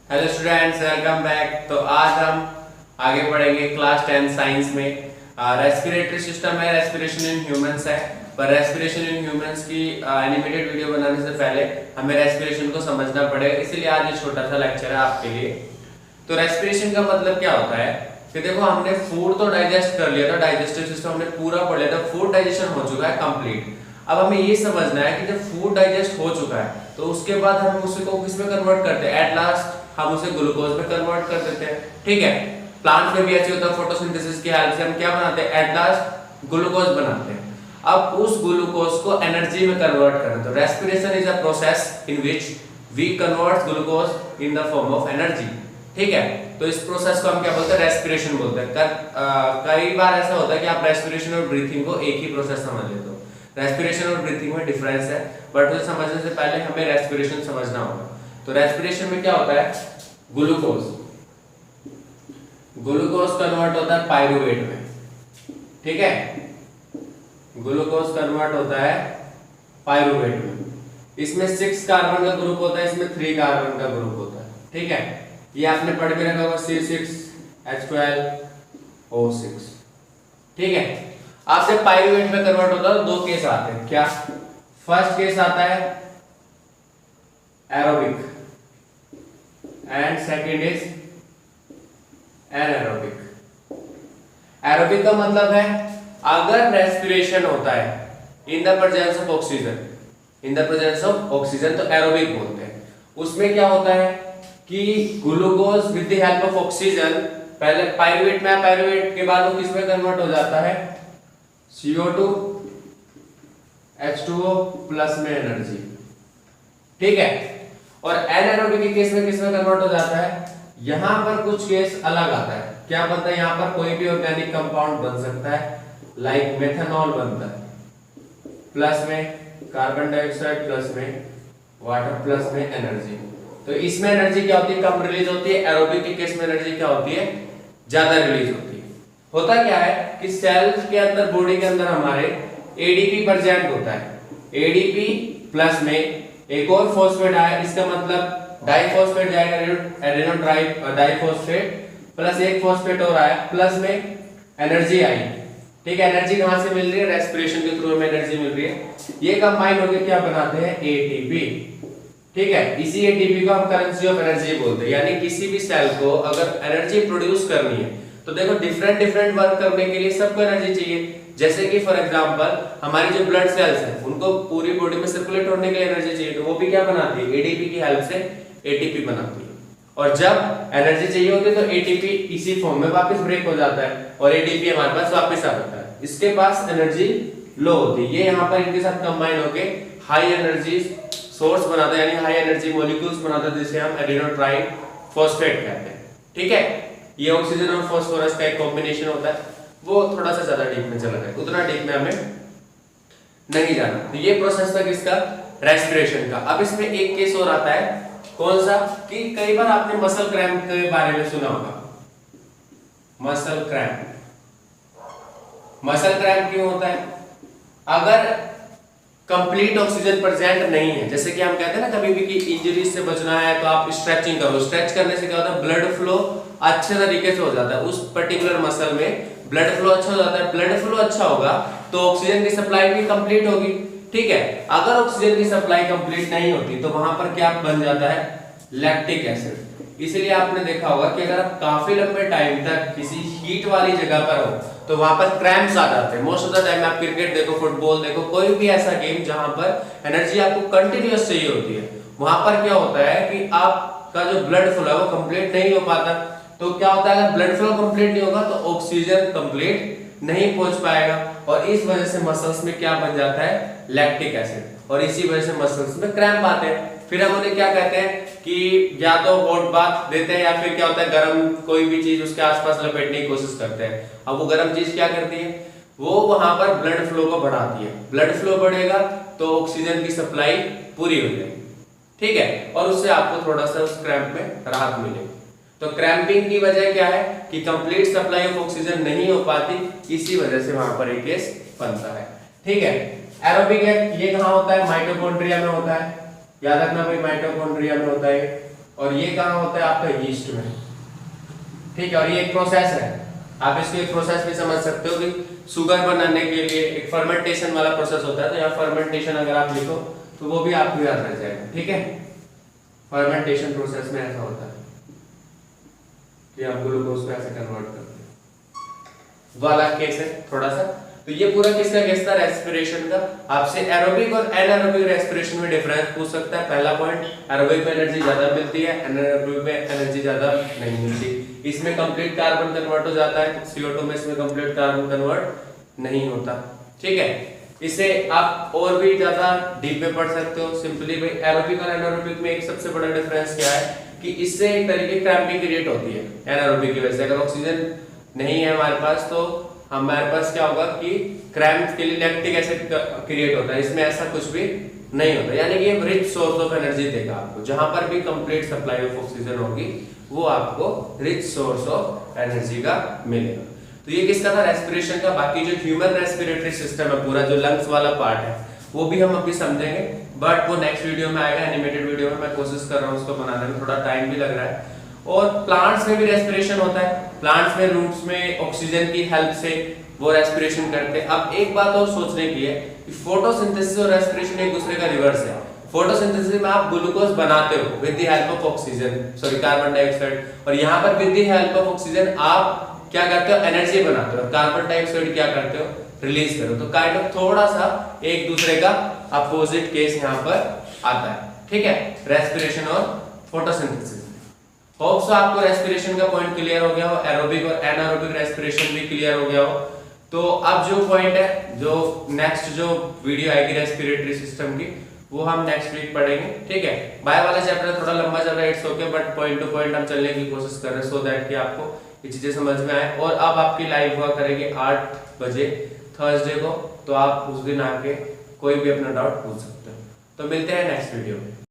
Hello students, welcome back. तो आज हम आगे बढ़ेंगे क्लास 10 साइंस में। रेस्पिरेटरी सिस्टम है, रेस्पिरेशन इन ह्यूमंस है। पर रेस्पिरेशन इन ह्यूमंस की एनिमेटेड वीडियो बनाने से पहले हमें रेस्पिरेशन को समझना पड़ेगा, इसीलिए आज ये छोटा सा लेक्चर है आपके लिए। तो रेस्पिरेशन का मतलब क्या होता है कि देखो, हमने फूड तो डाइजेस्ट कर लिया था, डाइजेस्टिव सिस्टम हमने पूरा पढ़ लिया था, फूड डाइजेशन हो चुका है कंप्लीट। अब हमें ये समझना है कि जब फूड डाइजेस्ट हो चुका है तो उसके बाद हम उसको किस में कन्वर्ट करते हैं। एट लास्ट हम उसे ग्लूकोज में कन्वर्ट कर देते हैं, ठीक है। प्लांट में भी ऐसे होता है, फोटोसिंथेसिस की हेल्प से हम क्या बनाते हैं, एट लास्ट ग्लूकोज बनाते हैं। अब उस ग्लूकोज को एनर्जी में कन्वर्ट करना, तो respiration is a process in which we convert glucose in the form of energy, ठीक है। तो इस प्रोसेस को हम क्या बोलते हैं, रेस्पिरेशन बोलते हैं। कई बार ऐसा होता है कि आप रेस्पिरेशन और ब्रीथिंग को एक ही प्रोसेस समझ लेते हो। रेस्पिरेशन और ब्रीथिंग में डिफरेंस है, बट उसे समझने से पहले हमें रेस्पिरेशन समझना होगा। तो रेस्पिरेशन में क्या होता है, ग्लूकोज कन्वर्ट होता है पायरुवेट में, ठीक है। ग्लूकोज कन्वर्ट होता है पायरुवेट में। इसमें 6 कार्बन का ग्रुप होता है, इसमें 3 कार्बन का ग्रुप होता है, ठीक है। ये आपने पढ़ भी रखा होगा, C6H12O6, ठीक है। आपसे पायरुवेट में कन्वर्ट होता है, 2 केस आते हैं। क्या? फर्स्ट केस आता है aerobic and second is anaerobic. Aerobic का मतलब है अगर रेस्पिरेशन होता है in the presence of oxygen, तो एरोबिक बोलते हैं। उसमें क्या होता है कि glucose with the help of oxygen, पहले पायरुवेट में, पायरुवेट के बाद वो किसमें कन्वर्ट हो जाता है, CO2 H2O प्लस में एनर्जी, ठीक है। और एनारोबिक के केस में किसमें कन्वर्ट हो जाता है, यहां पर कुछ केस अलग आता है। क्या बनता है, यहां पर कोई भी ऑर्गेनिक कंपाउंड बन सकता है, लाइक मेथनॉल बनता है, प्लस में कार्बन डाइऑक्साइड, प्लस में वाटर, प्लस में एनर्जी। तो इसमें एनर्जी क्या होती है, कम रिलीज होती है। एरोबिक के केस में एनर्जी क्या होती है, ज्यादा रिलीज होती है। होता क्या है कि सेल्स के अंदर, बॉडी के अंदर हमारे एडीपी प्रेजेंट होता है। एडीपी प्लस में एक और फॉस्फेट आया, इसका मतलब डाइफॉस्फेट जाएगा, एडेनो डाइफॉस्फेट, प्लस एक फॉस्फेट और आया, प्लस में एनर्जी आई, ठीक है। एनर्जी कहां से मिल रही है, रेस्पिरेशन के थ्रू हमें एनर्जी मिल रही है। ये कंबाइन होकर क्या बनाते हैं, एटीपी, ठीक है। इसी एटीपी को हम करेंसी ऑफ एनर्जी बोलते हैं। यानी किसी भी सेल को अगर एनर्जी प्रोड्यूस करनी है तो देखो, डिफरेंट वर्क करने के लिए सबको एनर्जी चाहिए। जैसे कि फॉर एग्जांपल हमारी जो ब्लड सेल्स हैं उनको पूरी बॉडी में सर्कुलेट होने के लिए एनर्जी चाहिए, तो वो भी क्या बनाती है, एडीपी की हेल्प से एटीपी बनाती है। और जब एनर्जी चाहिए होती है तो एटीपी इसी फॉर्म में वापस ब्रेक हो जाता है और एडीपी हमारे पास वापस आ जाता है। इसके पास एनर्जी लो होती है, ये यहाँ पर इनके साथ कंबाइन होके हाई एनर्जी सोर्स बनाता है, यानी हाई एनर्जी मॉलिक्यूल्स बनाता है, जिसे हम एडिनो ट्राई फॉस्फेट कहते हैं, ठीक है। ये ऑक्सीजन और फास्फोरस का एक कॉम्बिनेशन होता है, वो थोड़ा सा ज्यादा डीप में चला जाए, उतना डीप में हमें नहीं जाना। तो ये प्रोसेस था किसका, रेस्पिरेशन का। अब इसमें एक केस और आता है, कौन सा, कि कई बार आपने मसल क्रैम्प के बारे में सुना होगा। मसल क्रैम्प क्यों होता है, अगर कंप्लीट ऑक्सीजन प्रेजेंट नहीं है। जैसे कि हम कहते हैं ना, कभी भी कि इंजरीज से बचना है तो आप स्ट्रेचिंग करो। स्ट्रेच करने से क्या होता है, ब्लड फ्लो अच्छे तरीके से हो जाता है, उस पर्टिकुलर मसल में ब्लड फ्लो अच्छा हो जाता है। ब्लड फ्लो अच्छा होगा तो ऑक्सीजन की सप्लाई भी कंप्लीट होगी, ठीक है। अगर ऑक्सीजन की सप्लाई कंप्लीट नहीं होती तो वहां पर क्या बन जाता है, लैक्टिक एसिड। इसलिए आपने देखा होगा कि अगर आप काफी लंबे टाइम तक किसी हीट वाली जगह पर हो तो वहां पर क्रैम्प्स आ जाते हैं। मोस्ट ऑफ द टाइम आप क्रिकेट देखो, फुटबॉल देखो, कोई भी ऐसा गेम जहां पर एनर्जी आपको कंटिन्यूअस चाहिए होती है, वहां पर क्या होता है कि आपका जो ब्लड फ्लो है वो कंप्लीट नहीं हो पाता। तो क्या होता है, अगर ब्लड फ्लो कंप्लीट नहीं होगा तो ऑक्सीजन कंप्लीट नहीं पहुंच पाएगा, और इस वजह से मसल्स में क्या बन जाता है, लैक्टिक एसिड, और इसी वजह से मसल्स में क्रैम्प आते हैं। फिर हम उन्हें क्या कहते हैं कि या तो हॉट बाथ देते हैं, या फिर क्या होता है, गर्म कोई भी चीज उसके आसपास लपेटने की कोशिश करते हैं। अब वो गर्म चीज क्या करती है, वो वहां पर ब्लड फ्लो को बढ़ाती है। ब्लड फ्लो बढ़ेगा तो ऑक्सीजन की सप्लाई पूरी हो जाएगी, ठीक है, और उससे आपको थोड़ा सा उस क्रैम्प में राहत मिलेगी। तो क्रैम्पिंग की वजह क्या है कि कंप्लीट सप्लाई ऑफ ऑक्सीजन नहीं हो पाती, इसी वजह से वहां पर एक केस बनता है, ठीक है। एरोबिक ये कहाँ होता है, माइटोकॉन्ड्रिया में होता है, याद रखना भाई माइटोकॉन्ड्रिया में होता है। और ये कहाँ होता है आपका यीस्ट में, ठीक है। और ये एक प्रोसेस है, आप इसको एक प्रोसेस भी समझ सकते हो कि शुगर बनाने के लिए एक फर्मेंटेशन वाला प्रोसेस होता है। तो यहाँ फर्मेंटेशन अगर आप लिखो तो वो भी आपको याद रह जाएगा, ठीक है। फर्मेंटेशन प्रोसेस में ऐसा होता है कि आप ग्लूकोज को ऐसे कन्वर्ट करते हैं, वो अलग केस है थोड़ा सा। तो ये पूरा किसका केस था, रेस्पिरेशन का। आपसे एरोबिक और एनारोबिक रेस्पिरेशन में डिफरेंस पूछ सकता है। पहला पॉइंट, एरोबिक में एनर्जी ज्यादा मिलती है, एनारोबिक में एनर्जी ज्यादा नहीं मिलती। इसमें कंप्लीट कार्बन कन्वर्ट हो जाता है, CO2 में इसमें कंप्लीट कार्बन कन्वर्ट नहीं होता, ठीक है। इसे आप और भी ज्यादा डीप में पढ़ सकते हो। सिंपली भाई एरोबिक और एनारोबिक में एक सबसे बड़ा डिफरेंस क्या है कि इससे एक तरीके की क्रैम्पिंग क्रिएट होती है एनारोबिक की वजह से। अगर ऑक्सीजन नहीं है हमारे पास तो हमारे पास क्या होगा कि क्रैम्प के लिए लैक्टिक एसिड क्रिएट होता है, इसमें ऐसा कुछ भी नहीं होता। यानी कि ये रिच सोर्स ऑफ एनर्जी देगा आपको, जहां पर भी कंप्लीट सप्लाई ऑफ ऑक्सीजन होगी वो आपको रिच सोर्स ऑफ एनर्जी का मिलेगा। तो ये किसका था, रेस्पिरेशन का। बाकी जो ह्यूमन रेस्पिरेटरी सिस्टम है पूरा, जो लंग्स वाला पार्ट है, वो भी हम अभी समझेंगे, बट वो नेक्स्ट वीडियो में आएगा, एनिमेटेड वीडियो में। मैं कोशिश कर रहा हूँ उसको बनाने में, थोड़ा टाइम भी लग रहा है। और प्लांट्स में भी रेस्पिरेशन होता है, प्लांट्स में रूट्स में ऑक्सीजन की हेल्प से वो रेस्पिरेशन करते हैं। अब एक बात और सोचने की है कि फोटोसिंथेसिस और रेस्पिरेशन एक दूसरे का रिवर्स है। फोटोसिंथेसिस में आप ग्लूकोज बनाते हो with the help of oxygen, sorry carbon dioxide, और यहाँ पर with the help of oxygen आप क्या करते हो, एनर्जी बनाते हो, और कार्बन डाइऑक्साइड क्या करते हो, रिलीज करो। तो काइंड ऑफ थोड़ा सा एक दूसरे का अपोजिट केस यहाँ पर आता है, ठीक है, रेस्पिरेशन और फोटोसिंथेसिस। होप सो आपको रेस्पिरेशन का पॉइंट क्लियर हो गया हो, एरोबिक और एनारोबिक रेस्पिरेशन भी क्लियर हो गया हो। तो अब जो पॉइंट है, जो नेक्स्ट जो वीडियो आएगी रेस्पिरेटरी सिस्टम की, वो हम नेक्स्ट वीक पढ़ेंगे, ठीक है। बायो वाला चैप्टर थोड़ा लंबा चल रहा है, it's okay, but point two point हम चलने की कोशिश कर रहे हैं सो दैट कि आपको ये चीजें समझ में आए। और अब आपकी लाइव हुआ करेगी 8 बजे थर्सडे को, तो आप उस दिन आके कोई भी अपना डाउट पूछ सकते हो। तो मिलते हैं नेक्स्ट वीडियो में।